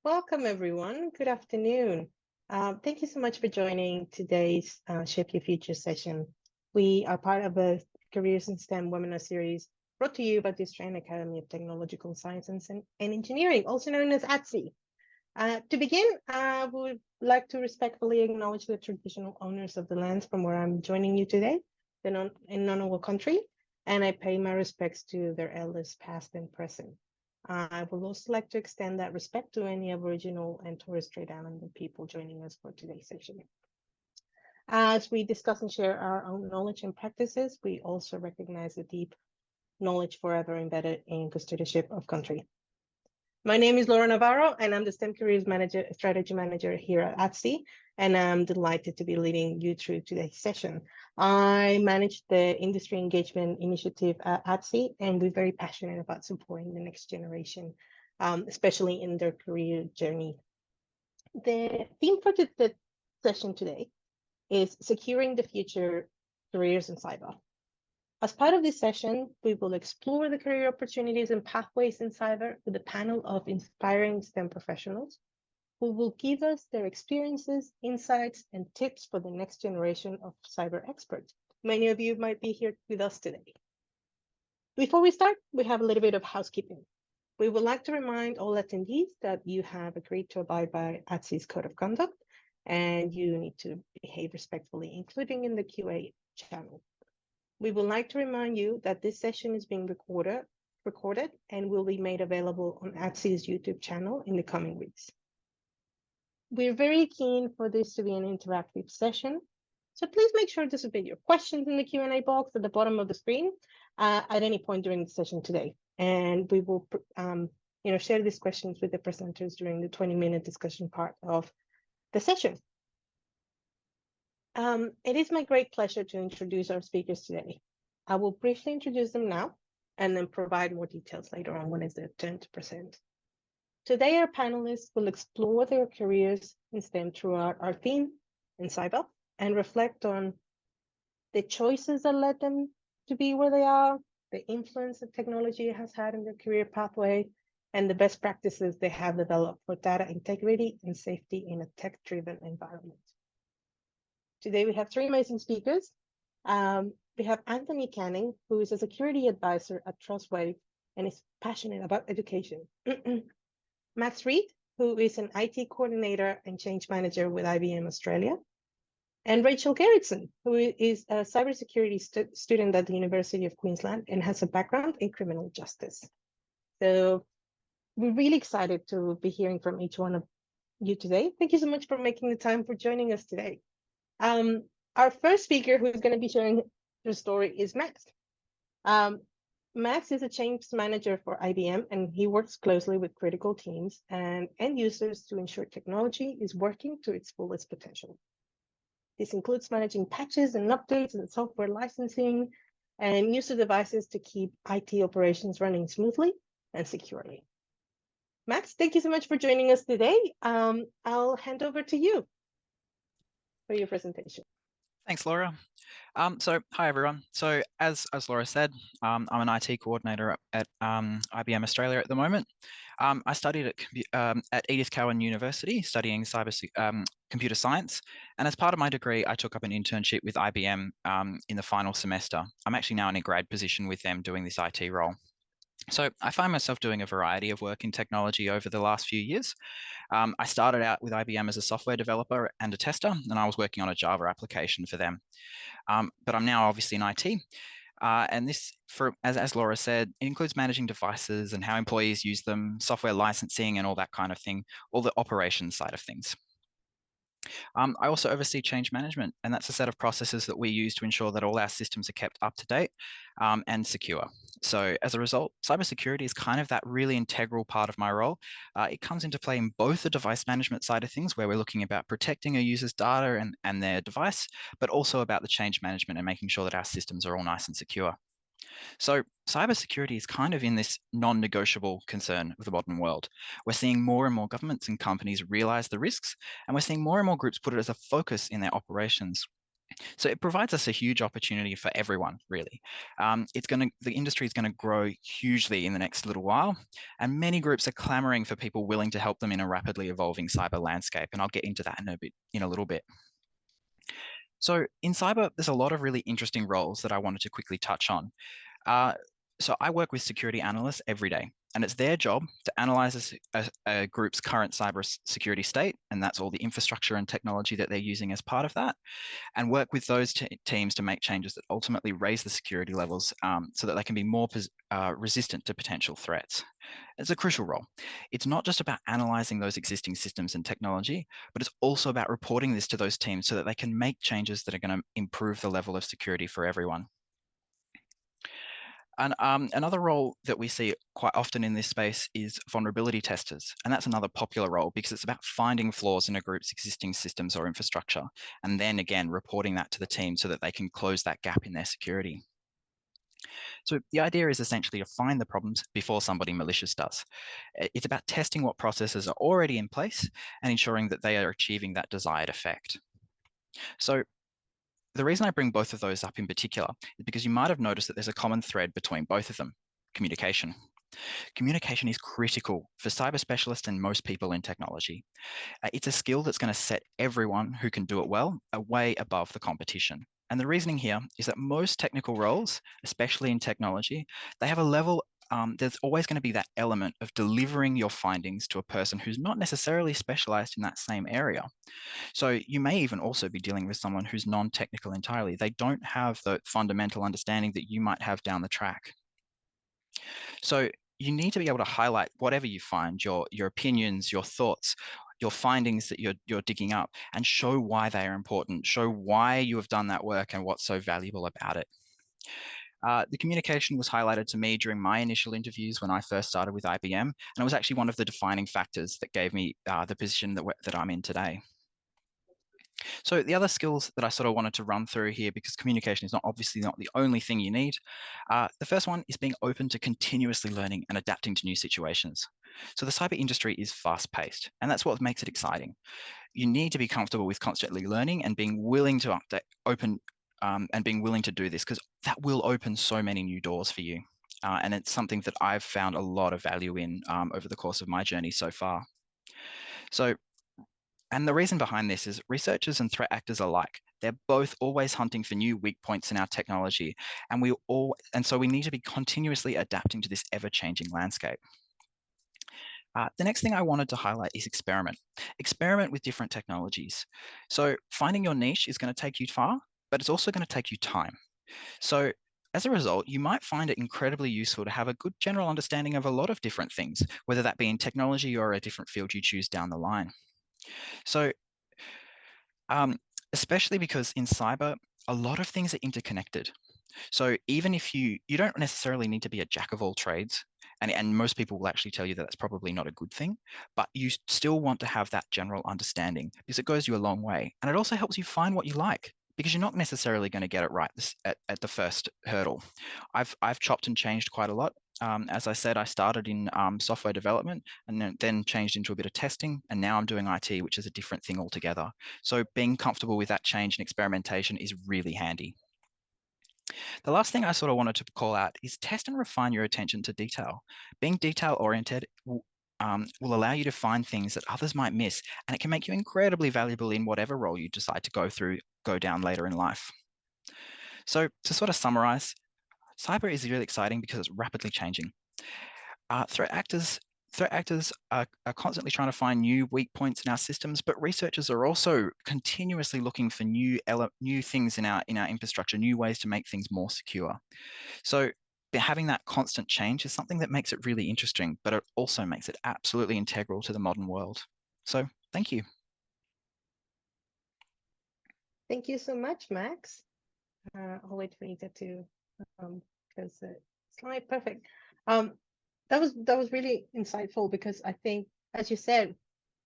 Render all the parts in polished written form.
Welcome, everyone. Good afternoon. Thank you so much for joining today's Shape Your Future session. We are part of a Careers in STEM webinar series brought to you by the Australian Academy of Technological Sciences and Engineering, also known as ATSE. To begin, I would like to respectfully acknowledge the traditional owners of the lands from where I'm joining you today, in Ngunnawal country, and I pay my respects to their elders past and present. I would also like to extend that respect to any Aboriginal and Torres Strait Islander people joining us for today's session. As we discuss and share our own knowledge and practices, we also recognize the deep knowledge forever embedded in custodianship of country. My name is Laura Navarro, and I'm the STEM Careers Strategy Manager here at ATSE, and I'm delighted to be leading you through today's session. I manage the Industry Engagement Initiative at ATSE, and we're very passionate about supporting the next generation, especially in their career journey. The theme for the session today is Securing the Future Careers in Cyber. As part of this session, we will explore the career opportunities and pathways in cyber with a panel of inspiring STEM professionals who will give us their experiences, insights, and tips for the next generation of cyber experts. Many of you might be here with us today. Before we start, we have a little bit of housekeeping. We would like to remind all attendees that you have agreed to abide by ATSE's Code of Conduct, and you need to behave respectfully, including in the QA channel. We would like to remind you that this session is being recorded and will be made available on ATSE's YouTube channel in the coming weeks. We're very keen for this to be an interactive session, so please make sure to submit your questions in the Q&A box at the bottom of the screen at any point during the session today. And we will share these questions with the presenters during the 20-minute discussion part of the session. It is my great pleasure to introduce our speakers today. I will briefly introduce them now and then provide more details later on when it's their turn to present. Today, our panelists will explore their careers in STEM throughout our theme in cyber and reflect on the choices that led them to be where they are, the influence that technology has had in their career pathway, and the best practices they have developed for data integrity and safety in a tech-driven environment. Today, we have three amazing speakers. We have Anthony Canning, who is a security advisor at Trustwave and is passionate about education. Max Reed, who is an IT coordinator and change manager with IBM Australia. And Rachel Gerritsen, who is a cybersecurity student at the University of Queensland and has a background in criminal justice. So we're really excited to be hearing from each one of you today. Thank you so much for making the time for joining us today. Our first speaker who is going to be sharing her story is Max. Max is a change manager for IBM, and he works closely with critical teams and end users to ensure technology is working to its fullest potential. This includes managing patches and updates and software licensing and user devices to keep IT operations running smoothly and securely. Max, thank you so much for joining us today. I'll hand over to you for your presentation. Thanks, Laura. Hi, everyone. So as Laura said, I'm an IT coordinator at IBM Australia at the moment. I studied at Edith Cowan University, studying computer science. And as part of my degree, I took up an internship with IBM in the final semester. I'm actually now in a grad position with them doing this IT role. So I find myself doing a variety of work in technology over the last few years. I started out with IBM as a software developer and a tester, and I was working on a Java application for them. But I'm now obviously in IT. And this, as Laura said, it includes managing devices and how employees use them, software licensing and all that kind of thing, all the operations side of things. I also oversee change management, and that's a set of processes that we use to ensure that all our systems are kept up to date and secure. So as a result, cybersecurity is kind of that really integral part of my role. It comes into play in both the device management side of things, where we're looking about protecting a user's data and their device, but also about the change management and making sure that our systems are all nice and secure. So cybersecurity is kind of in this non-negotiable concern of the modern world. We're seeing more and more governments and companies realize the risks, and we're seeing more and more groups put it as a focus in their operations. So it provides us a huge opportunity for everyone, really. The industry is going to grow hugely in the next little while, and many groups are clamoring for people willing to help them in a rapidly evolving cyber landscape. And I'll get into that in a little bit. So in cyber, there's a lot of really interesting roles that I wanted to quickly touch on. Uh, so I work with security analysts every day, and it's their job to analyze a group's current cyber security state, and that's all the infrastructure and technology that they're using as part of that, and work with those teams to make changes that ultimately raise the security levels so that they can be more resistant to potential threats. It's a crucial role. It's not just about analyzing those existing systems and technology, but it's also about reporting this to those teams so that they can make changes that are going to improve the level of security for everyone. And another role that we see quite often in this space is vulnerability testers. And that's another popular role because it's about finding flaws in a group's existing systems or infrastructure, and then again, reporting that to the team so that they can close that gap in their security. So the idea is essentially to find the problems before somebody malicious does. It's about testing what processes are already in place and ensuring that they are achieving that desired effect. So the reason I bring both of those up in particular is because you might have noticed that there's a common thread between both of them: communication. Communication is critical for cyber specialists and most people in technology. It's a skill that's going to set everyone who can do it well way above the competition. And the reasoning here is that most technical roles, especially in technology, they have a level, there's always going to be that element of delivering your findings to a person who's not necessarily specialized in that same area. So you may even also be dealing with someone who's non-technical entirely. They don't have the fundamental understanding that you might have down the track. So you need to be able to highlight whatever you find, your opinions, your thoughts, your findings that you're digging up, and show why they are important, show why you have done that work and what's so valuable about it. The communication was highlighted to me during my initial interviews when I first started with IBM, and it was actually one of the defining factors that gave me the position that I'm in today. So the other skills that I sort of wanted to run through here, because communication is obviously not the only thing you need. The first one is being open to continuously learning and adapting to new situations. So the cyber industry is fast paced, and that's what makes it exciting. You need to be comfortable with constantly learning and being willing to and being willing to do this, because that will open so many new doors for you. And it's something that I've found a lot of value in over the course of my journey so far. So And the reason behind this is researchers and threat actors alike, they're both always hunting for new weak points in our technology. And so we need to be continuously adapting to this ever-changing landscape. The next thing I wanted to highlight is experiment. Experiment with different technologies. So finding your niche is going to take you far, but it's also going to take you time. So as a result, you might find it incredibly useful to have a good general understanding of a lot of different things, whether that be in technology or a different field you choose down the line. So Um, especially because in cyber, a lot of things are interconnected. So even if you don't necessarily need to be a jack of all trades, and most people will actually tell you that that's probably not a good thing, but you still want to have that general understanding because it goes you a long way. And it also helps you find what you like, because you're not necessarily going to get it right at the first hurdle. I've chopped and changed quite a lot. As I said, I started in software development and then changed into a bit of testing, and now I'm doing IT, which is a different thing altogether. So being comfortable with that change and experimentation is really handy. The last thing I sort of wanted to call out is test and refine your attention to detail. Being detail oriented will allow you to find things that others might miss, and it can make you incredibly valuable in whatever role you decide to go down later in life. So to sort of summarize, cyber is really exciting because it's rapidly changing. Threat actors are constantly trying to find new weak points in our systems, but researchers are also continuously looking for new things in our infrastructure, new ways to make things more secure. So having that constant change is something that makes it really interesting, but it also makes it absolutely integral to the modern world. So thank you. Thank you so much, Max. I'll wait for Ita to, because slide perfect. That was really insightful, because I think, as you said,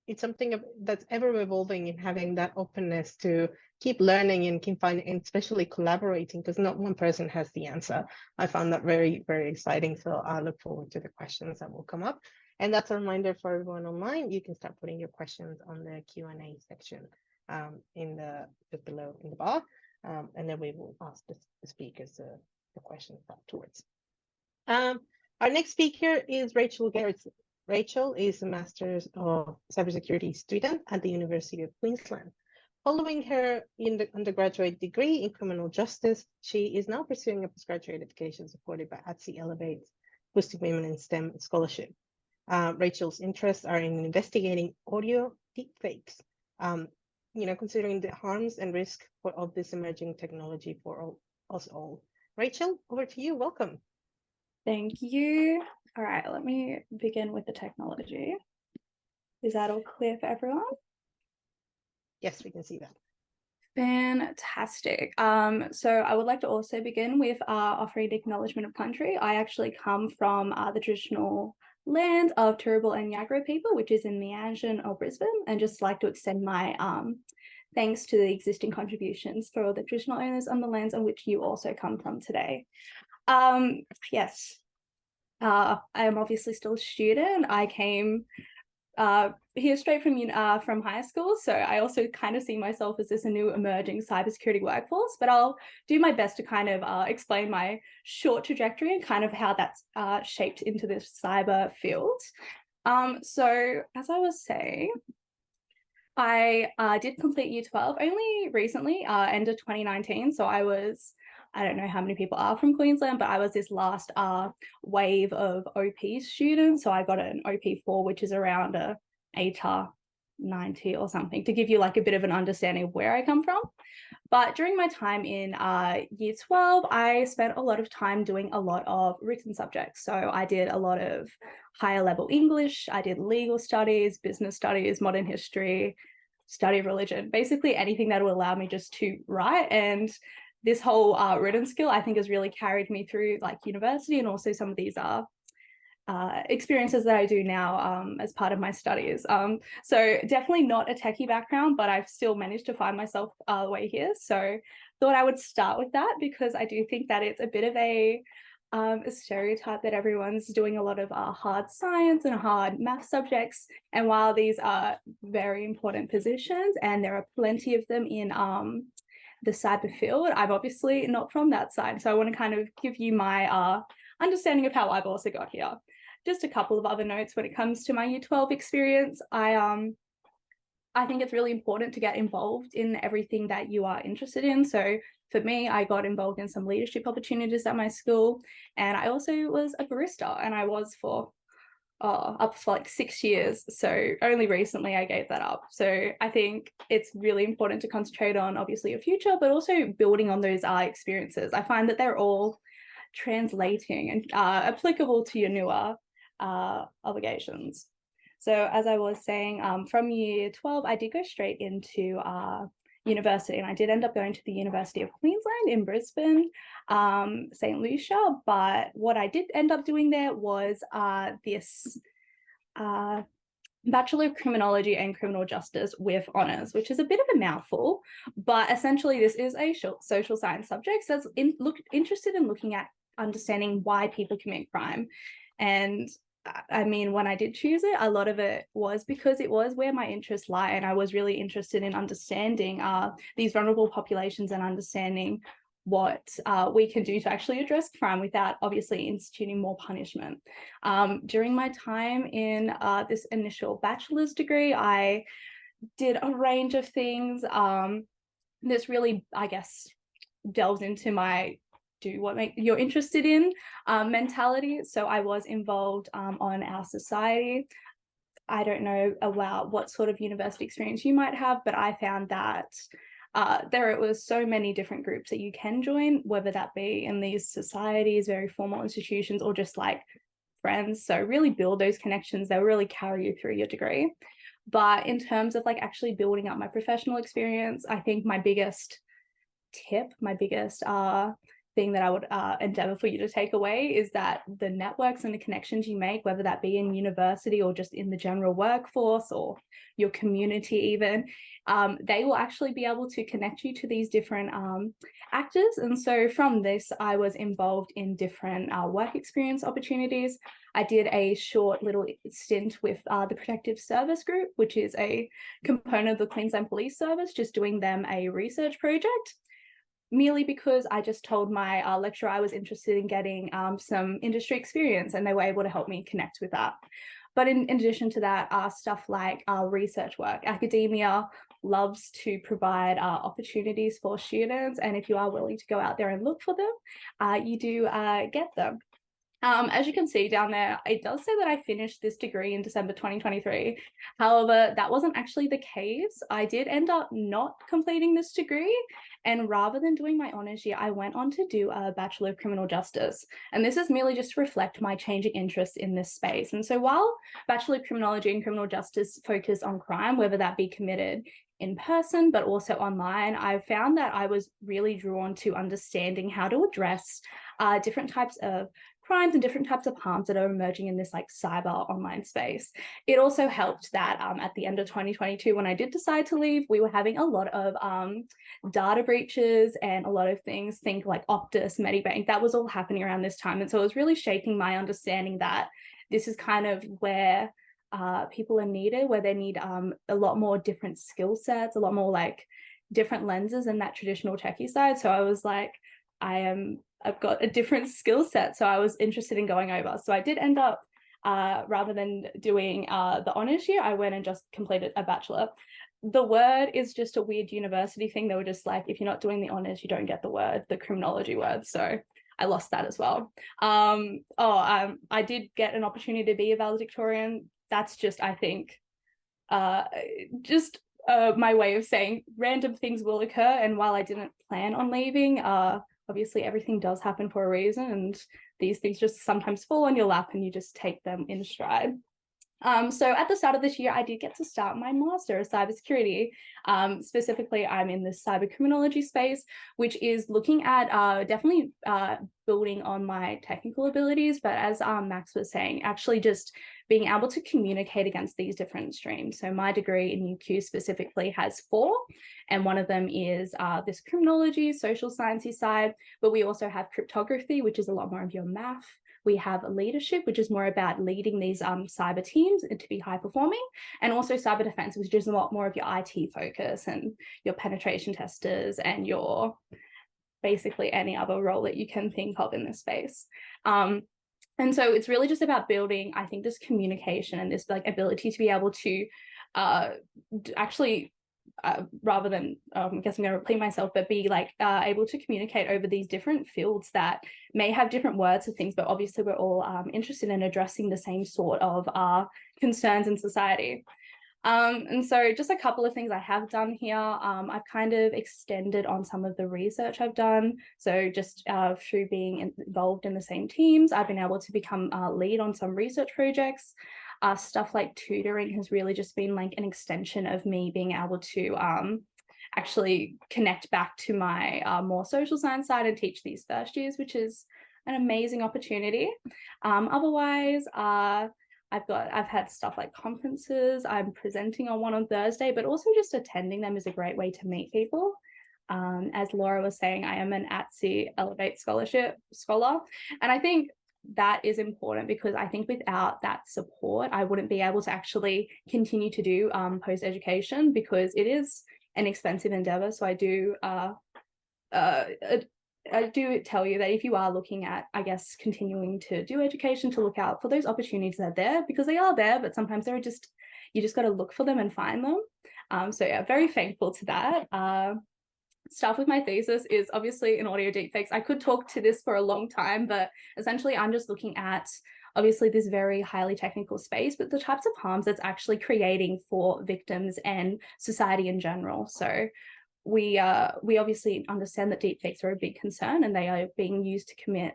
it's something that's ever evolving, and having that openness to keep learning and keep finding, and especially collaborating, because not one person has the answer. I found that very, very exciting. So I look forward to the questions that will come up. And that's a reminder for everyone online. You can start putting your questions on the Q&A section just below in the bar. and then we will ask the speakers the questions afterwards. Our next speaker is Rachel Garrett. Rachel is a Master's of Cybersecurity student at the University of Queensland. Following her undergraduate degree in criminal justice, she is now pursuing a postgraduate education supported by ATSI Elevate's Boosting Women in STEM scholarship. Rachel's interests are in investigating audio deepfakes, considering the harms and risk of this emerging technology for us all. Rachel, over to you. Welcome. Thank you. All right, let me begin with the technology. Is that all clear for everyone? Yes, we can see that. Fantastic. So I would like to also begin with offering acknowledgement of country. I actually come from the traditional land of Turrbal and Yagara people, which is in Meanjin or Brisbane, and just like to extend my thanks to the existing contributions for the traditional owners on the lands on which you also come from today. Yes, I am obviously still a student. I came here straight from high school, so I also kind of see myself as this new emerging cybersecurity workforce, but I'll do my best to kind of explain my short trajectory and kind of how that's shaped into this cyber field. So as I was saying, I did complete Year 12 only recently, end of 2019, so I don't know how many people are from Queensland, but I was this last wave of OP students. So I got an OP4, which is around a ATAR 90 or something, to give you like a bit of an understanding of where I come from. But during my time in Year 12, I spent a lot of time doing a lot of written subjects. So I did a lot of higher level English, I did legal studies, business studies, modern history, study of religion, basically anything that would allow me just to write. And this whole written skill, I think, has really carried me through like university and also some of these experiences that I do now as part of my studies. So definitely not a techie background, but I've still managed to find myself the way here. So thought I would start with that because I do think that it's a bit of a stereotype that everyone's doing a lot of hard science and hard math subjects. And while these are very important positions and there are plenty of them in the cyber field, I'm obviously not from that side. So I want to kind of give you my understanding of how I've also got here. Just a couple of other notes when it comes to my Year 12 experience. I think it's really important to get involved in everything that you are interested in. So for me, I got involved in some leadership opportunities at my school, and I also was a barista, and I was for up for like 6 years. So only recently I gave that up. So I think it's really important to concentrate on obviously your future, but also building on those experiences. I find that they're all translating and applicable to your newer obligations. So as I was saying, from Year 12, I did go straight into university, and I did end up going to the University of Queensland in Brisbane, St. Lucia. But what I did end up doing there was this Bachelor of Criminology and Criminal Justice with honours, which is a bit of a mouthful, but essentially this is a social science subject that's interested in looking at understanding why people commit crime. And I mean, when I did choose it, a lot of it was because it was where my interests lie, and I was really interested in understanding these vulnerable populations and understanding what we can do to actually address crime without obviously instituting more punishment. During my time in this initial bachelor's degree, I did a range of things. This really, I guess, delves into my do what you're interested in mentality. So I was involved on our society. I don't know about what sort of university experience you might have, but I found that there was so many different groups that you can join, whether that be in these societies, very formal institutions, or just like friends. So really build those connections. They'll really carry you through your degree. But in terms of like actually building up my professional experience, I think my biggest tip, my biggest thing that I would endeavor for you to take away is that the networks and the connections you make, whether that be in university or just in the general workforce or your community even, they will actually be able to connect you to these different actors. And so from this, I was involved in different work experience opportunities. I did a short little stint with the Protective Service Group, which is a component of the Queensland Police Service, just doing them a research project. merely because I just told my lecturer I was interested in getting some industry experience, and they were able to help me connect with that. But in addition to that, stuff like research work. Academia loves to provide opportunities for students, and if you are willing to go out there and look for them, you do get them. As you can see down there, it does say that I finished this degree in December 2023. However, that wasn't actually the case. I did end up not completing this degree. And rather than doing my honours year, I went on to do a Bachelor of Criminal Justice. And this is merely just to reflect my changing interest in this space. And so while Bachelor of Criminology and Criminal Justice focus on crime, whether that be committed in person, but also online, I found that I was really drawn to understanding how to address different types of crimes and different types of harms that are emerging in this like cyber online space. It also helped that at the end of 2022, when I did decide to leave, we were having a lot of data breaches and a lot of things, think like Optus, Medibank, that was all happening around this time. And so it was really shaping my understanding that this is kind of where people are needed, where they need a lot more different skill sets, a lot more like different lenses than that traditional techie side. So I was like, I've got a different skill set, so I was interested in going over. So I did end up, rather than doing the honours year, I went and just completed a bachelor. The word is just a weird university thing. They were just like, if you're not doing the honours, you don't get the word, the criminology word. So I lost that as well. I did get an opportunity to be a valedictorian. That's just, I think, my way of saying random things will occur. And while I didn't plan on leaving, obviously everything does happen for a reason, and these things just sometimes fall on your lap and you just take them in stride. So at the start of this year, I did get to start my master of cybersecurity. Specifically, I'm in the cyber criminology space, which is looking at definitely building on my technical abilities, but as Max was saying, actually just being able to communicate against these different streams. So my degree in UQ specifically has 4, and one of them is this criminology, social sciencey side, but we also have cryptography, which is a lot more of your math. We have leadership, which is more about leading these cyber teams to be high performing, and also cyber defense, which is a lot more of your IT focus and your penetration testers and your basically any other role that you can think of in this space. And so it's really just about building, I think, this communication and this like ability to be able to actually rather than, I guess I'm going to repeat myself, but be like able to communicate over these different fields that may have different words for things, but obviously we're all interested in addressing the same sort of concerns in society. And so just a couple of things I have done here. I've kind of extended on some of the research I've done. So just through being involved in the same teams, I've been able to become lead on some research projects. Stuff like tutoring has really just been like an extension of me being able to actually connect back to my more social science side and teach these first years, which is an amazing opportunity. Otherwise, I've had stuff like conferences. I'm presenting on one on Thursday, but also just attending them is a great way to meet people. As Laura was saying, I am an ATSE Elevate scholar, and I think that is important because I think without that support, I wouldn't be able to actually continue to do post-education because it is an expensive endeavor. So I do tell you that if you are looking at, I guess, continuing to do education, to look out for those opportunities that are there, because they are there, but sometimes they're just, you just got to look for them and find them. So yeah, very thankful to that. Stuff with my thesis is obviously in audio deepfakes. I could talk to this for a long time, but essentially I'm just looking at obviously this very highly technical space, but the types of harms that's actually creating for victims and society in general. So we obviously understand that deepfakes are a big concern and they are being used to commit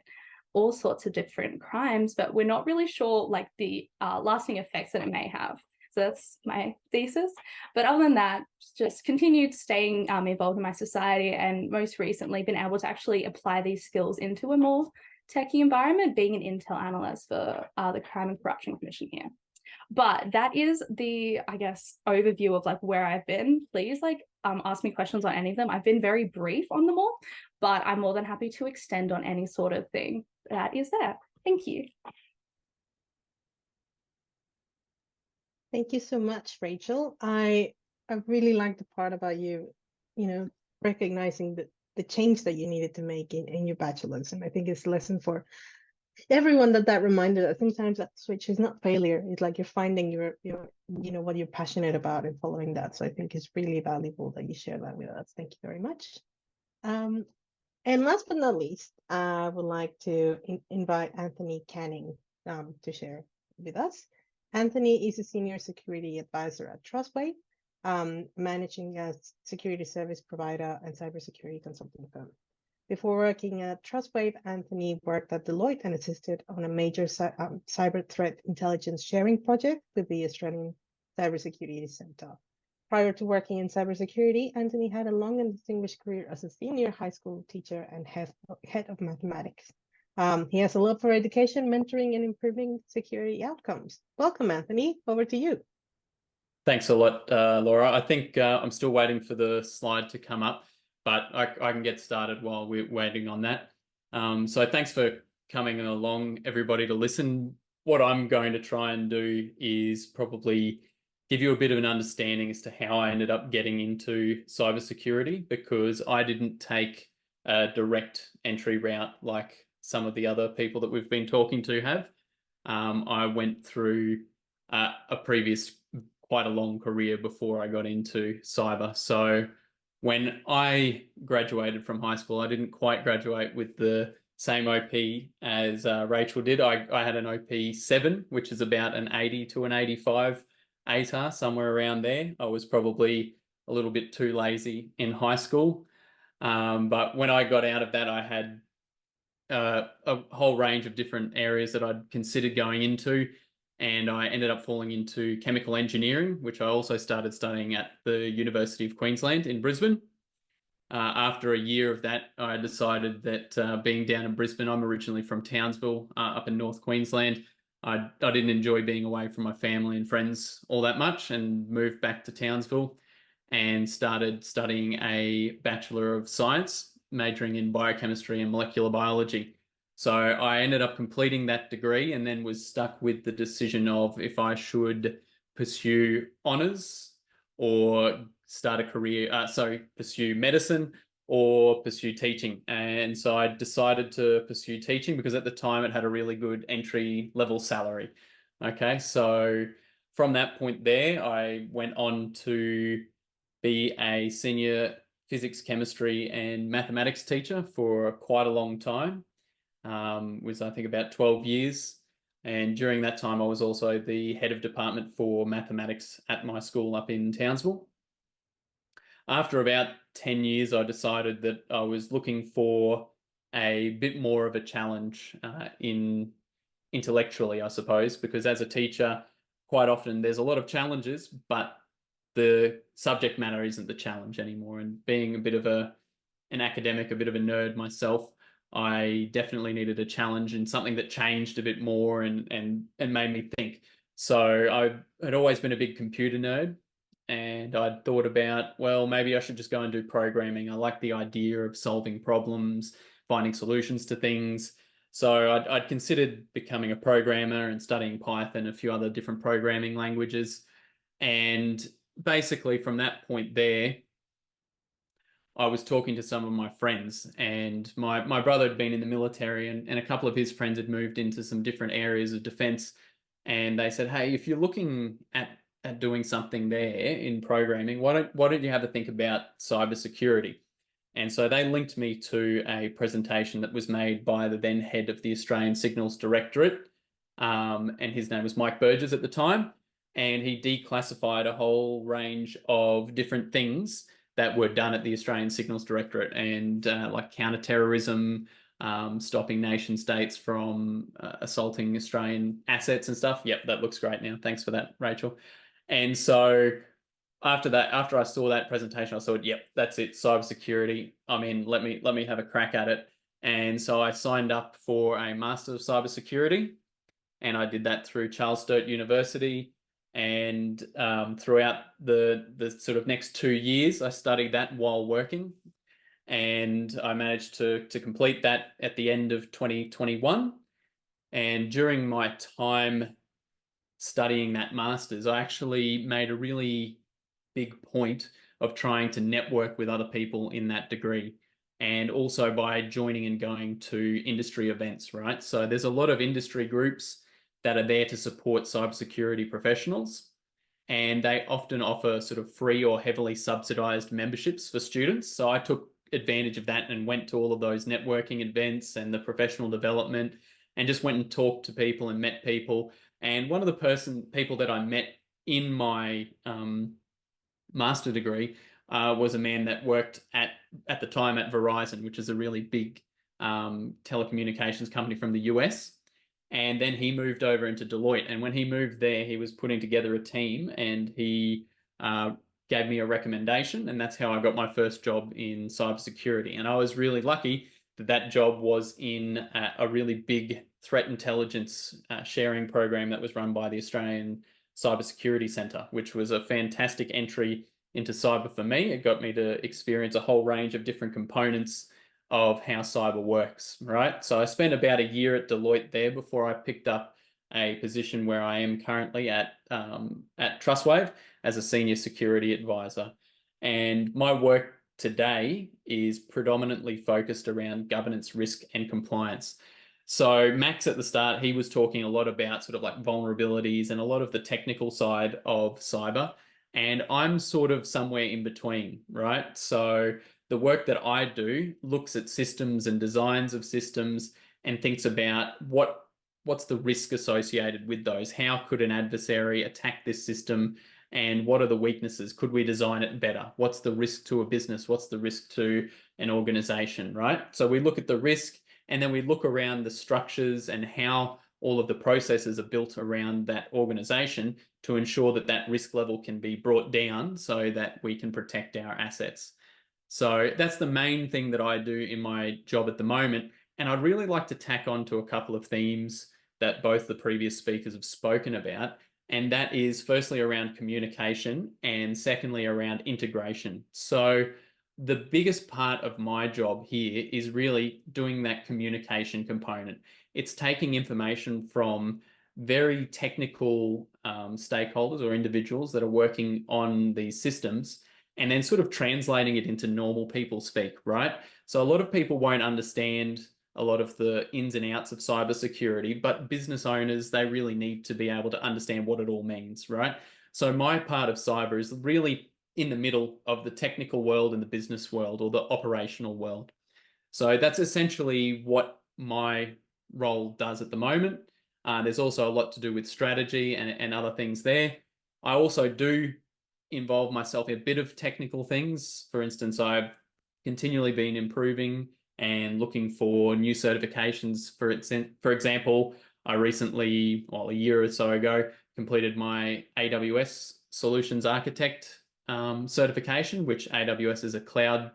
all sorts of different crimes, but we're not really sure like the lasting effects that it may have. So that's my thesis. But other than that, just continued staying involved in my society, and most recently been able to actually apply these skills into a more techie environment, being an intel analyst for the Crime and Corruption Commission here. But that is the, I guess, overview of like where I've been. Please like ask me questions on any of them. I've been very brief on them all, but I'm more than happy to extend on any sort of thing that is there. Thank you. Thank you so much, Rachel. I really like the part about you, recognizing the the change that you needed to make in your bachelor's. And I think it's a lesson for everyone that reminder that sometimes that switch is not failure. It's like you're finding your what you're passionate about and following that. So I think it's really valuable that you share that with us. Thank you very much. And last but not least, I would like to invite Anthony Canning to share with us. Anthony is a senior security advisor at Trustwave, managing a security service provider and cybersecurity consulting firm. Before working at Trustwave, Anthony worked at Deloitte and assisted on a major cyber threat intelligence sharing project with the Australian Cybersecurity Centre. Prior to working in cybersecurity, Anthony had a long and distinguished career as a senior high school teacher and head of mathematics. He has a love for education, mentoring, and improving security outcomes. Welcome, Anthony. Over to you. Thanks a lot, Laura. I think I'm still waiting for the slide to come up, but I can get started while we're waiting on that. So thanks for coming along, everybody, to listen. What I'm going to try and do is probably give you a bit of an understanding as to how I ended up getting into cybersecurity, because I didn't take a direct entry route like some of the other people that we've been talking to have. I went through a previous quite a long career before I got into cyber. So when I graduated from high school, I didn't quite graduate with the same OP as Rachel did. I had an OP 7, which is about an 80 to an 85 ATAR, somewhere around there. I was probably a little bit too lazy in high school. But when I got out of that, I had a whole range of different areas that I'd considered going into. And I ended up falling into chemical engineering, which I also started studying at the University of Queensland in Brisbane. After a year of that, I decided that being down in Brisbane, I'm originally from Townsville, up in North Queensland. I didn't enjoy being away from my family and friends all that much, and moved back to Townsville and started studying a Bachelor of Science, majoring in biochemistry and molecular biology. So I ended up completing that degree and then was stuck with the decision of if I should pursue honours or start a career, pursue medicine or pursue teaching. And so I decided to pursue teaching because at the time it had a really good entry level salary. Okay, so from that point there, I went on to be a senior physics, chemistry and mathematics teacher for quite a long time. Was I think about 12 years. And during that time, I was also the head of department for mathematics at my school up in Townsville. After about 10 years, I decided that I was looking for a bit more of a challenge intellectually, I suppose, because as a teacher, quite often there's a lot of challenges, but the subject matter isn't the challenge anymore. And being a bit of an academic, a bit of a nerd myself, I definitely needed a challenge and something that changed a bit more and made me think. So I had always been a big computer nerd, and I'd thought about, well, maybe I should just go and do programming. I like the idea of solving problems, finding solutions to things. So I'd considered becoming a programmer and studying Python, a few other different programming languages. And basically from that point there, I was talking to some of my friends, and my brother had been in the military, and a couple of his friends had moved into some different areas of defense. And they said, hey, if you're looking at doing something there in programming, why don't you have a think about cybersecurity? And so they linked me to a presentation that was made by the then head of the Australian Signals Directorate. And his name was Mike Burgess at the time. And he declassified a whole range of different things that were done at the Australian Signals Directorate, and like counterterrorism, stopping nation states from assaulting Australian assets and stuff. Yep, that looks great now. Thanks for that, Rachel. And so after I saw that presentation, I thought, yep, that's it, cybersecurity. I mean, let me have a crack at it. And so I signed up for a Master of Cybersecurity, and I did that through Charles Sturt University. And throughout the sort of next 2 years, I studied that while working, and I managed to complete that at the end of 2021. And during my time studying that master's, I actually made a really big point of trying to network with other people in that degree. and also by joining and going to industry events, right? So there's a lot of industry groups that are there to support cybersecurity professionals, and they often offer sort of free or heavily subsidized memberships for students. So I took advantage of that and went to all of those networking events and the professional development, and just went and talked to people and met people. And one of the people that I met in my master degree was a man that worked at the time at Verizon, which is a really big telecommunications company from the US. And then he moved over into Deloitte. And when he moved there, he was putting together a team, and he gave me a recommendation. And that's how I got my first job in cybersecurity. And I was really lucky that that job was in a really big threat intelligence sharing program that was run by the Australian Cybersecurity Centre, which was a fantastic entry into cyber for me. It got me to experience a whole range of different components of how cyber works, right? So I spent about a year at Deloitte there before I picked up a position where I am currently at Trustwave as a senior security advisor. And my work today is predominantly focused around governance, risk, and compliance. So Max at the start, he was talking a lot about sort of like vulnerabilities and a lot of the technical side of cyber. And I'm sort of somewhere in between, right? So the work that I do looks at systems and designs of systems and thinks about what's the risk associated with those? How could an adversary attack this system? And what are the weaknesses? Could we design it better? What's the risk to a business? What's the risk to an organization, right? So we look at the risk, and then we look around the structures and how all of the processes are built around that organization to ensure that that risk level can be brought down so that we can protect our assets. So that's the main thing that I do in my job at the moment. And I'd really like to tack on to a couple of themes that both the previous speakers have spoken about. And that is firstly around communication, and secondly around integration. So the biggest part of my job here is really doing that communication component. It's taking information from very technical stakeholders or individuals that are working on these systems, and then sort of translating it into normal people speak, right? So a lot of people won't understand a lot of the ins and outs of cybersecurity, but business owners, they really need to be able to understand what it all means, right? So my part of cyber is really in the middle of the technical world and the business world, or the operational world. So that's essentially what my role does at the moment. There's also a lot to do with strategy and other things there. I also do involve myself in a bit of technical things. For instance, I've continually been improving and looking for new certifications. For example, I recently, well, a year or so ago, completed my AWS Solutions Architect certification, which AWS is a cloud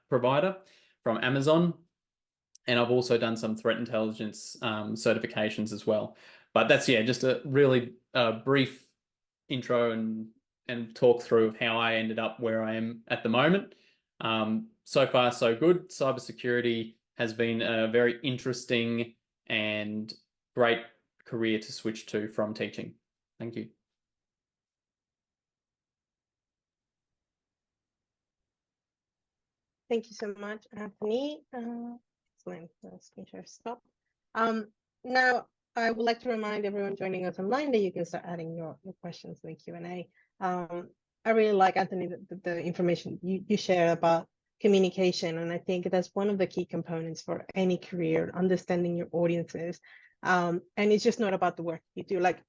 provider from Amazon. And I've also done some threat intelligence certifications as well. But that's, yeah, just a really brief intro and talk through of how I ended up where I am at the moment. So far, so good. Cybersecurity has been a very interesting and great career to switch to from teaching. Thank you. Thank you so much, Anthony. Excellent. Screen share stop. Now, I would like to remind everyone joining us online that you can start adding your questions in the Q&A. I really like, Anthony, the information you share about communication, and I think that's one of the key components for any career, understanding your audiences. And it's just not about the work you do. Like,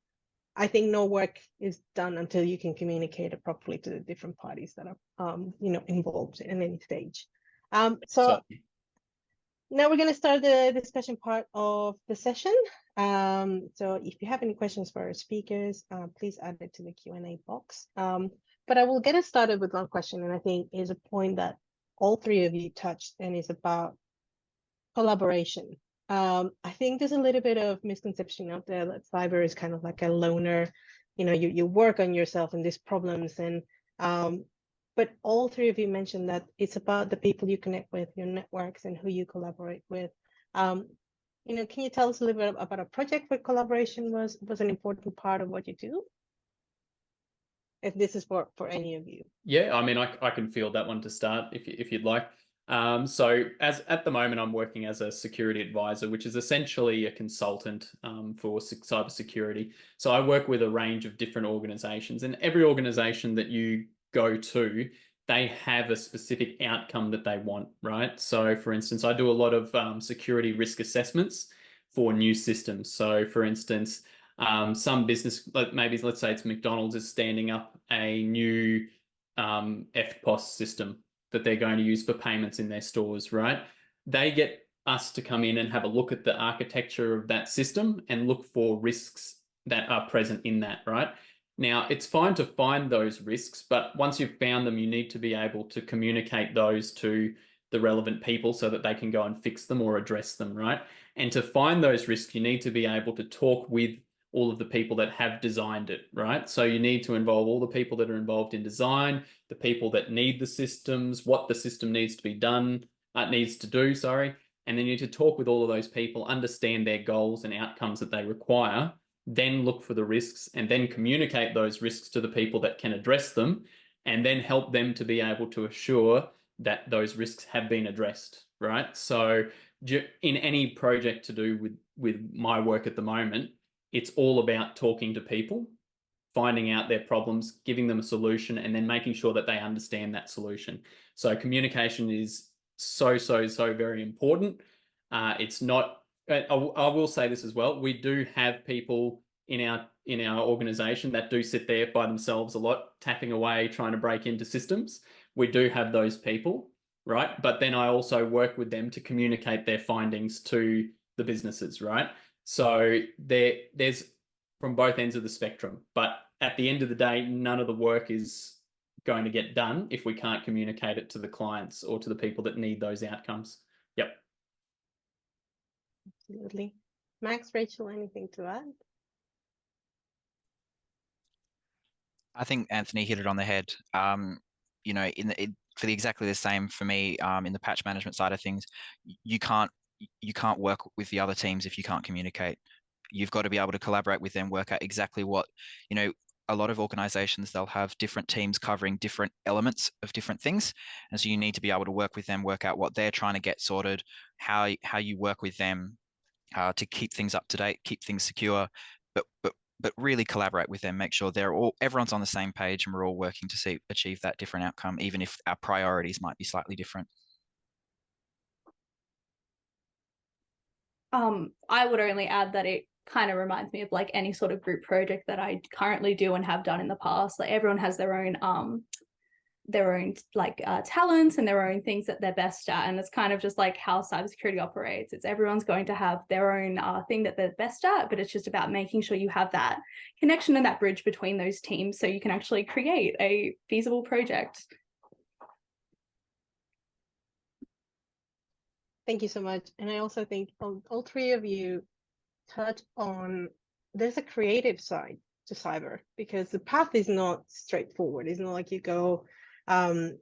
I think no work is done until you can communicate it properly to the different parties that are, involved in any stage. So now we're going to start the discussion part of the session. So if you have any questions for our speakers, please add it to the Q&A box. But I will get us started with one question, and I think is a point that all three of you touched, and is about collaboration. I think there's a little bit of misconception out there that cyber is kind of like a loner, you work on yourself and these problems, and but all three of you mentioned that it's about the people you connect with, your networks, and who you collaborate with. Can you tell us a little bit about a project where collaboration was an important part of what you do? If this is for any of you. Yeah, I mean, I can field that one to start if you'd like. So at the moment, I'm working as a security advisor, which is essentially a consultant for cybersecurity. So I work with a range of different organizations, and every organization that you go to, they have a specific outcome that they want, right? So for instance, I do a lot of security risk assessments for new systems. So for instance, some business, maybe let's say it's McDonald's, is standing up a new FPOS system that they're going to use for payments in their stores, right? They get us to come in and have a look at the architecture of that system and look for risks that are present in that, right? Now, it's fine to find those risks, but once you've found them, you need to be able to communicate those to the relevant people so that they can go and fix them or address them, right? And to find those risks, you need to be able to talk with all of the people that have designed it, right? So you need to involve all the people that are involved in design, the people that need the systems, what the system needs to be done, needs to do, sorry. And then you need to talk with all of those people, understand their goals and outcomes that they require, then look for the risks and then communicate those risks to the people that can address them, and then help them to be able to assure that those risks have been addressed, right? So in any project to do with my work at the moment, it's all about talking to people, finding out their problems, giving them a solution, and then making sure that they understand that solution. So communication is so very important. It's not, I will say this as well, we do have people in our organization that do sit there by themselves a lot, tapping away, trying to break into systems. We do have those people, right? But then I also work with them to communicate their findings to the businesses, right? So there's from both ends of the spectrum, but at the end of the day, none of the work is going to get done if we can't communicate it to the clients or to the people that need those outcomes. Yep. Absolutely. Max, Rachel, anything to add? I think Anthony hit it on the head. You know, for exactly the same for me, in the patch management side of things, you can't work with the other teams if you can't communicate. You've got to be able to collaborate with them, work out exactly what, you know, a lot of organizations, they'll have different teams covering different elements of different things. And so you need to be able to work with them, work out what they're trying to get sorted, how you work with them to keep things up to date, keep things secure, but really collaborate with them, make sure everyone's on the same page and we're all working to achieve that different outcome, even if our priorities might be slightly different. I would only add that it kind of reminds me of like any sort of group project that I currently do and have done in the past. Like everyone has their own talents and their own things that they're best at, and it's kind of just like how cybersecurity operates. It's everyone's going to have their own thing that they're best at, but it's just about making sure you have that connection and that bridge between those teams so you can actually create a feasible project. Thank you so much. And I also think all three of you touch on, there's a creative side to cyber, because the path is not straightforward. It's not like you go, and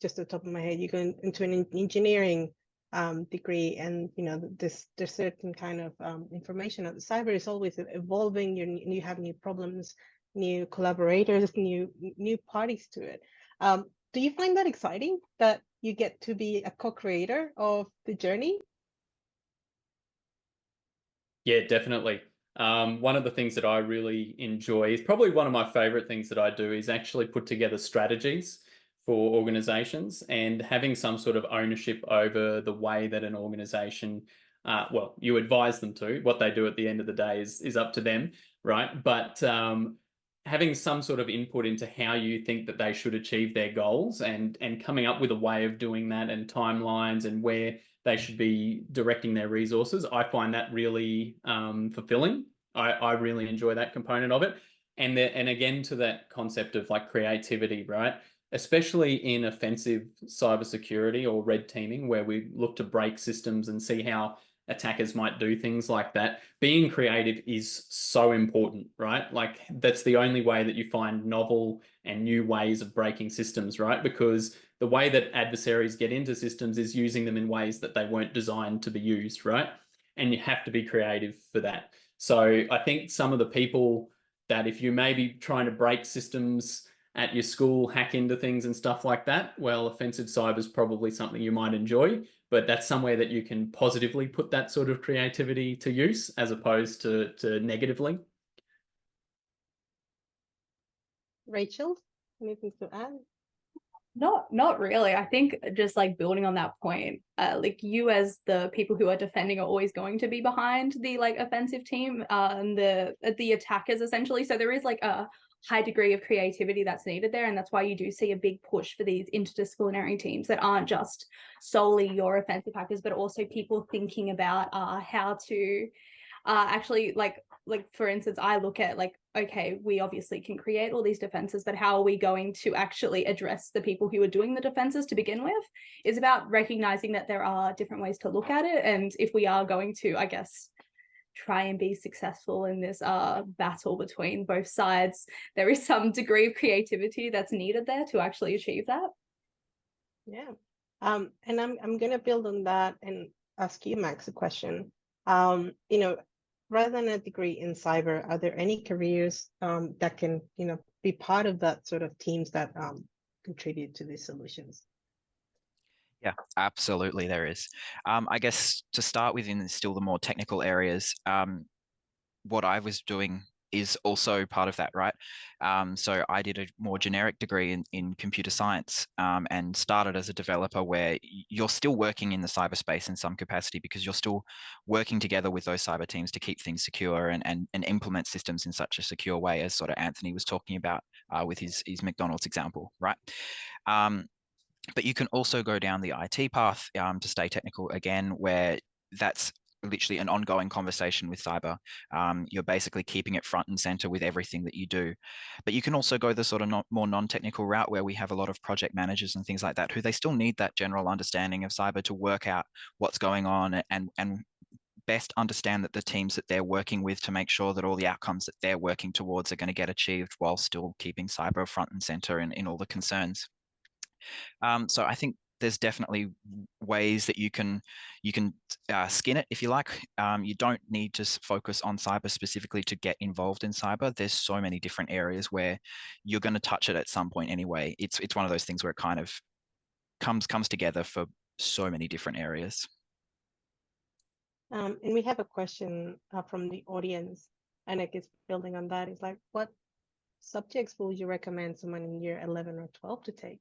just off the top of my head, you go into an engineering degree, and you know there's certain kind of information. The cyber is always evolving. You have new problems, new collaborators, new parties to it. Do you find that exciting, that you get to be a co-creator of the journey? Yeah, definitely. One of the things that I really enjoy is probably one of my favorite things that I do is actually put together strategies for organizations, and having some sort of ownership over the way that an organization, well, you advise them to. What they do at the end of the day is up to them, right? But having some sort of input into how you think that they should achieve their goals, and coming up with a way of doing that, and timelines, and where they should be directing their resources, I find that really fulfilling. I really enjoy that component of it. And again, to that concept of like creativity, right? Especially in offensive cybersecurity or red teaming, where we look to break systems and see how attackers might do things like that. Being creative is so important, right? Like that's the only way that you find novel and new ways of breaking systems, right? Because the way that adversaries get into systems is using them in ways that they weren't designed to be used, right? And you have to be creative for that. So I think some of the people that if you may be trying to break systems at your school, hack into things and stuff like that, well, offensive cyber is probably something you might enjoy, but that's somewhere that you can positively put that sort of creativity to use as opposed to negatively. Rachel, anything to add? Not really. I think just like building on that point, like you as the people who are defending are always going to be behind the like offensive team and the attackers essentially. So there is like a high degree of creativity that's needed there, and that's why you do see a big push for these interdisciplinary teams that aren't just solely your offensive hackers, but also people thinking about how to actually like for instance, I look at like, okay, we obviously can create all these defenses, but how are we going to actually address the people who are doing the defenses to begin with? Is about recognizing that there are different ways to look at it, and if we are going to, I guess, try and be successful in this battle between both sides, there is some degree of creativity that's needed there to actually achieve that. Yeah. And I'm gonna build on that and ask you, Max, a question. You know, rather than a degree in cyber, are there any careers that can, you know, be part of that sort of teams that contribute to these solutions? Yeah, absolutely there is. I guess to start with, in still the more technical areas, what I was doing is also part of that, right? So I did a more generic degree in computer science and started as a developer, where you're still working in the cyberspace in some capacity because you're still working together with those cyber teams to keep things secure and implement systems in such a secure way, as sort of Anthony was talking about with his McDonald's example, right? But you can also go down the IT path to stay technical again, where that's literally an ongoing conversation with cyber. You're basically keeping it front and center with everything that you do. But you can also go the sort of more non-technical route, where we have a lot of project managers and things like that, who they still need that general understanding of cyber to work out what's going on and best understand that the teams that they're working with to make sure that all the outcomes that they're working towards are going to get achieved while still keeping cyber front and center in all the concerns. So I think there's definitely ways that you can skin it, if you like. You don't need to focus on cyber specifically to get involved in cyber. There's so many different areas where you're going to touch it at some point anyway. It's one of those things where it kind of comes together for so many different areas. And we have a question from the audience, and I guess building on that is like, what subjects would you recommend someone in year 11 or 12 to take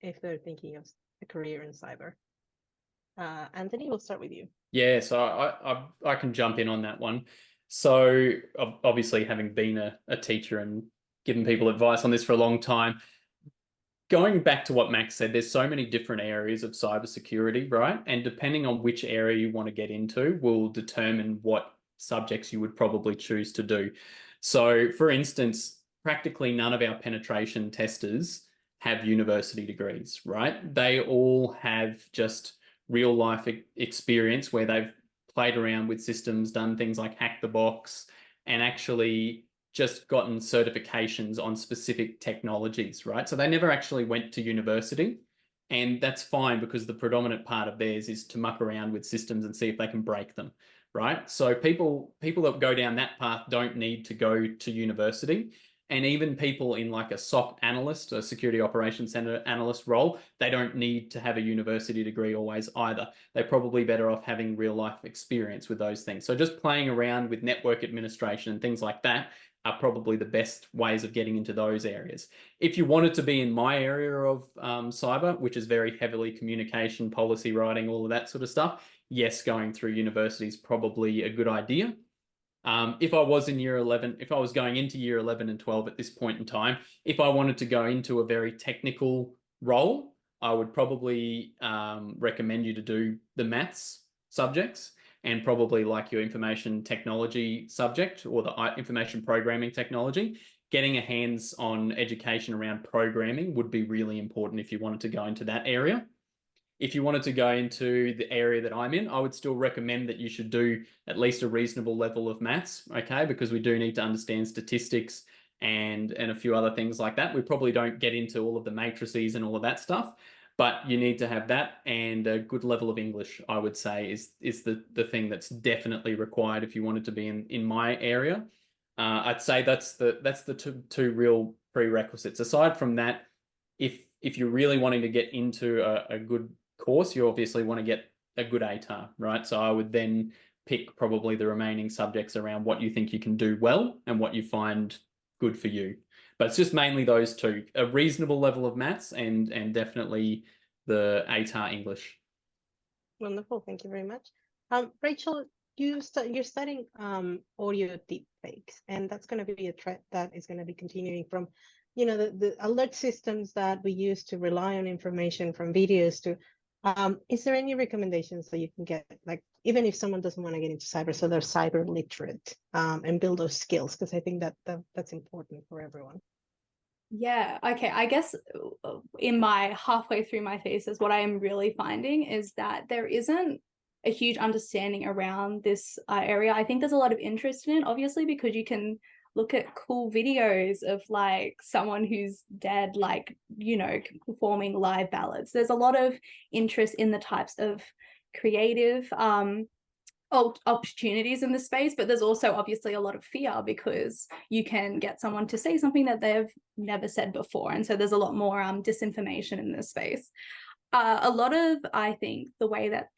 if they're thinking of a career in cyber? Anthony, we'll start with you. Yeah, so I can jump in on that one. So obviously, having been a teacher and given people advice on this for a long time, going back to what Max said, there's so many different areas of cybersecurity, right? And depending on which area you want to get into will determine what subjects you would probably choose to do. So for instance, practically none of our penetration testers have university degrees, right? They all have just real life experience where they've played around with systems, done things like hack the box, and actually just gotten certifications on specific technologies, right? So they never actually went to university, and that's fine because the predominant part of theirs is to muck around with systems and see if they can break them, right? So people that go down that path don't need to go to university. And even people in like a SOC analyst, a security operations center analyst role, they don't need to have a university degree always either. They're probably better off having real life experience with those things. So just playing around with network administration and things like that are probably the best ways of getting into those areas. If you wanted to be in my area of cyber, which is very heavily communication, policy writing, all of that sort of stuff, yes, going through university is probably a good idea. If I was in year 11, if I was going into year 11 and 12 at this point in time, if I wanted to go into a very technical role, I would probably recommend you to do the maths subjects and probably like your information technology subject or the information programming technology. Getting a hands-on education around programming would be really important if you wanted to go into that area. If you wanted to go into the area that I'm in, I would still recommend that you should do at least a reasonable level of maths, okay? Because we do need to understand statistics and a few other things like that. We probably don't get into all of the matrices and all of that stuff, but you need to have that, and a good level of English, I would say, is the thing that's definitely required if you wanted to be in my area. I'd say that's the two real prerequisites. Aside from that, if you're really wanting to get into a good course, you obviously want to get a good ATAR, right? So I would then pick probably the remaining subjects around what you think you can do well and what you find good for you. But it's just mainly those two: a reasonable level of maths and definitely the ATAR English. Wonderful, thank you very much. Rachel, you're studying audio deepfakes, and that's going to be a trend that is going to be continuing from, the alert systems that we use to rely on information from videos to. Is there any recommendations that you can get, like even if someone doesn't want to get into cyber, so they're cyber literate, and build those skills? Because I think that's important for everyone. Yeah, okay. I guess in my halfway through my thesis, what I am really finding is that there isn't a huge understanding around this area. I think there's a lot of interest in it, obviously, because you can look at cool videos of like someone who's dead, like, performing live ballads. There's a lot of interest in the types of creative opportunities in this space, but there's also obviously a lot of fear because you can get someone to say something that they've never said before, and so there's a lot more disinformation in this space. A lot of, I think, the way that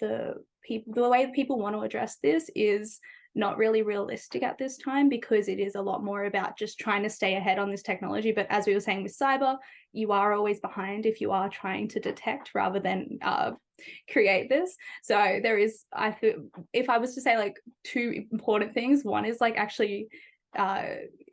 people want to address this is not really realistic at this time, because it is a lot more about just trying to stay ahead on this technology. But as we were saying with cyber, you are always behind if you are trying to detect rather than create this. So there is, I feel, if I was to say like two important things, one is like actually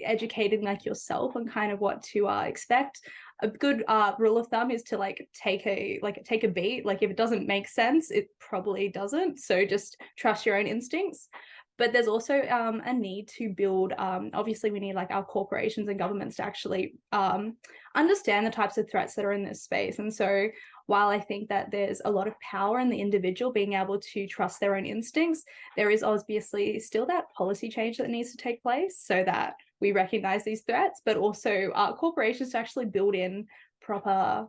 educating like yourself on kind of what to expect. A good rule of thumb is to like take a beat. Like if it doesn't make sense, it probably doesn't. So just trust your own instincts. But there's also a need to build, obviously we need like our corporations and governments to actually understand the types of threats that are in this space. And so while I think that there's a lot of power in the individual being able to trust their own instincts, there is obviously still that policy change that needs to take place so that we recognize these threats, but also corporations to actually build in proper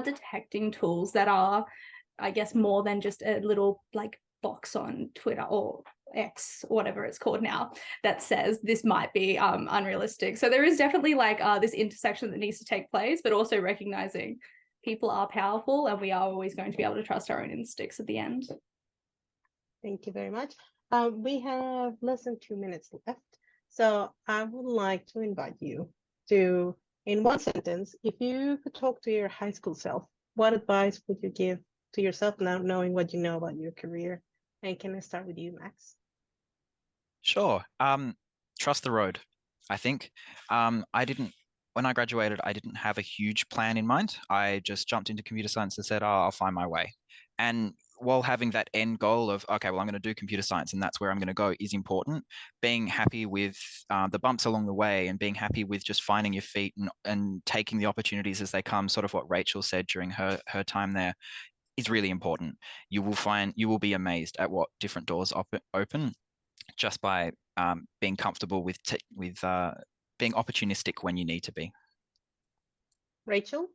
detecting tools that are, I guess, more than just a little like box on Twitter or X, whatever it's called now, that says this might be unrealistic. So there is definitely like this intersection that needs to take place, but also recognizing people are powerful and we are always going to be able to trust our own instincts at the end. Thank you very much. We have less than 2 minutes left. So I would like to invite you to, in one sentence, if you could talk to your high school self, what advice would you give to yourself now, knowing what you know about your career? And can I start with you, Max? Sure. Trust the road, I think. When I graduated, I didn't have a huge plan in mind. I just jumped into computer science and said, oh, I'll find my way. And while having that end goal of, okay, well, I'm going to do computer science and that's where I'm going to go is important, being happy with the bumps along the way and being happy with just finding your feet and taking the opportunities as they come, sort of what Rachel said during her time there, is really important. You will be amazed at what different doors open just by being comfortable with being opportunistic when you need to be. Rachel?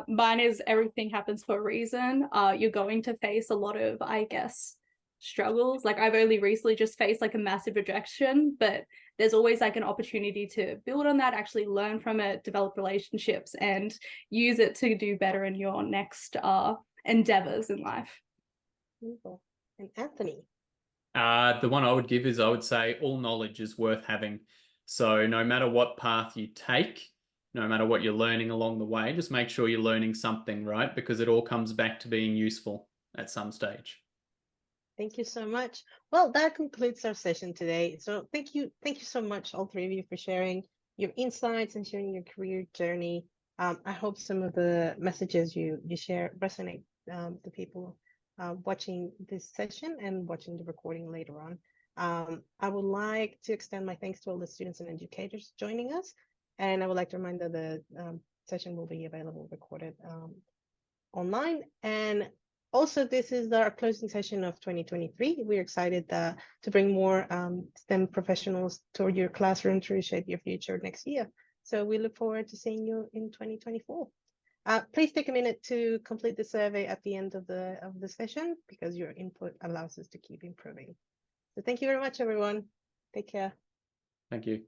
Mine is everything happens for a reason. You're going to face a lot of, I guess, struggles. Like I've only recently just faced like a massive rejection, but there's always like an opportunity to build on that, actually learn from it, develop relationships, and use it to do better in your next endeavors in life. Beautiful. And Anthony? The one I would give is I would say all knowledge is worth having. So no matter what path you take, no matter what you're learning along the way, just make sure you're learning something, right? Because it all comes back to being useful at some stage. Thank you so much. Well, that concludes our session today. So thank you so much, all three of you, for sharing your insights and sharing your career journey. I hope some of the messages you share resonate to people watching this session and watching the recording later on. I would like to extend my thanks to all the students and educators joining us. And I would like to remind that the session will be available recorded online. And also, this is our closing session of 2023. We're excited to bring more STEM professionals toward your classroom to reshape your future next year. So we look forward to seeing you in 2024. Please take a minute to complete the survey at the end of the session, because your input allows us to keep improving. So thank you very much, everyone. Take care. Thank you.